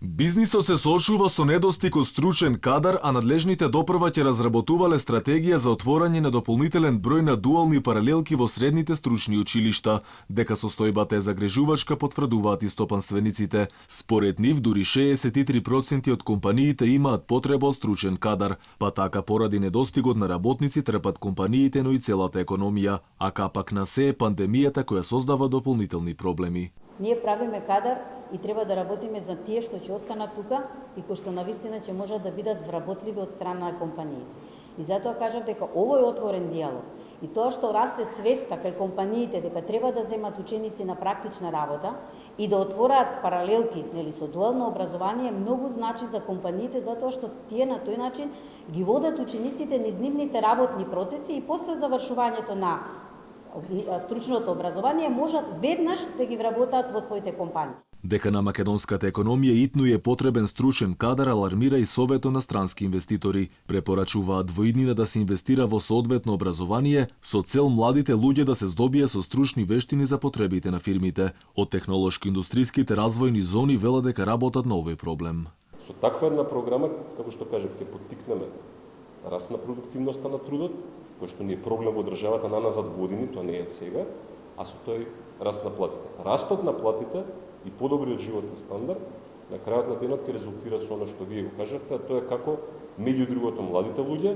Бизнисот се соочува со недостиг од стручен кадар, а надлежните допрва ќе разработувале стратегија за отворање на дополнителен број на дуални паралелки во средните стручни училишта, дека состојбата е загрижувачка, потврдуваат истопанствениците. Според нив, дури 63% од компаниите имаат потреба од стручен кадар, па така поради недостигот на работници трпат компаниите, но и целата економија, а капак на се е пандемијата која создава дополнителни проблеми. Ние правиме кадар и треба да работиме за тие што ќе останат тука и кои што навистина ќе можат да бидат вработливи од страна на компаниите. И затоа кажав дека овој отворен диалог и тоа што расте свеста кај компаниите дека треба да земат ученици на практична работа и да отвораат паралелки, нели, со дуално образование многу значи за компаниите, затоа што тие на тој начин ги водат учениците низ нивните работни процеси и после завршувањето на стручното образование можат веднаш да ги вработат во своите компании. Дека на македонската економија итно е потребен стручен кадар, алармира и Советот на странски инвеститори. Препорачуваат во иднина да се инвестира во соодветно образование со цел младите луѓе да се здобие со стручни вештини за потребите на фирмите. Од технолошко-индустриските развојни зони велат дека работат на овој проблем. Со таква една програма, како што кажав, ќе поттикнеме раст на продуктивноста на трудот, кој што ни е проблем во државата наназад години, тоа не е сега, а со тој раст на платите. Растот на платите и подобриот животен стандард на крајот на денот ќе резултира со она што вие го кажавте, а тоа е како меѓу другото младите луѓе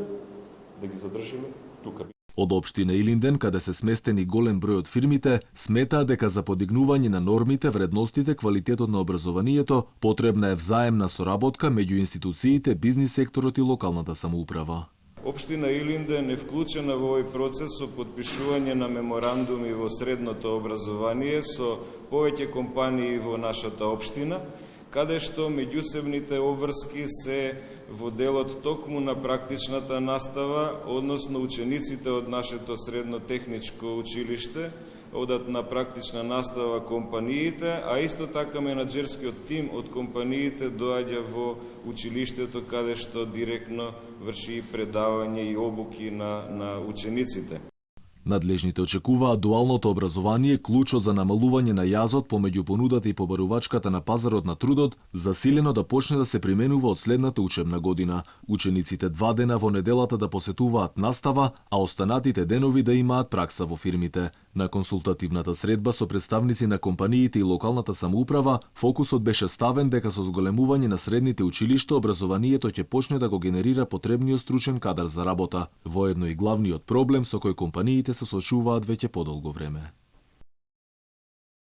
да ги задржиме тука. Од општина Илинден, каде се сместени голем број од фирмите, сметаа дека за подигнување на нормите, вредностите, квалитетот на образованието, потребна е взаемна соработка меѓу институциите, бизнис секторот и локалната самоуправа. Општина Илинден е вклучена во овој процес со подпишување на меморандуми во средното образование со повеќе компании во нашата општина, каде што меѓусебните обврски се во делот токму на практичната настава, односно учениците од нашето средно техничко училиште одат на практична настава компаниите, а исто така менаџерскиот тим од компаниите доаѓа во училиштето каде што директно врши предавање и обуки на учениците. Надлежните очекуваат дуалното образование клучот за намалување на јазот помеѓу понудата и побарувачката на пазарот на трудот засилено да почне да се применува од следната учебна година. Учениците 2 дена во неделата да посетуваат настава, а останатите денови да имаат пракса во фирмите. На консултативната средба со представници на компаниите и локалната самоуправа, фокусот беше ставен дека со зголемување на средните училишта образованието ќе почне да го генерира потребниот стручен кадар за работа, воедно и главниот проблем со кој компаниите се соочуваат веќе подолго време.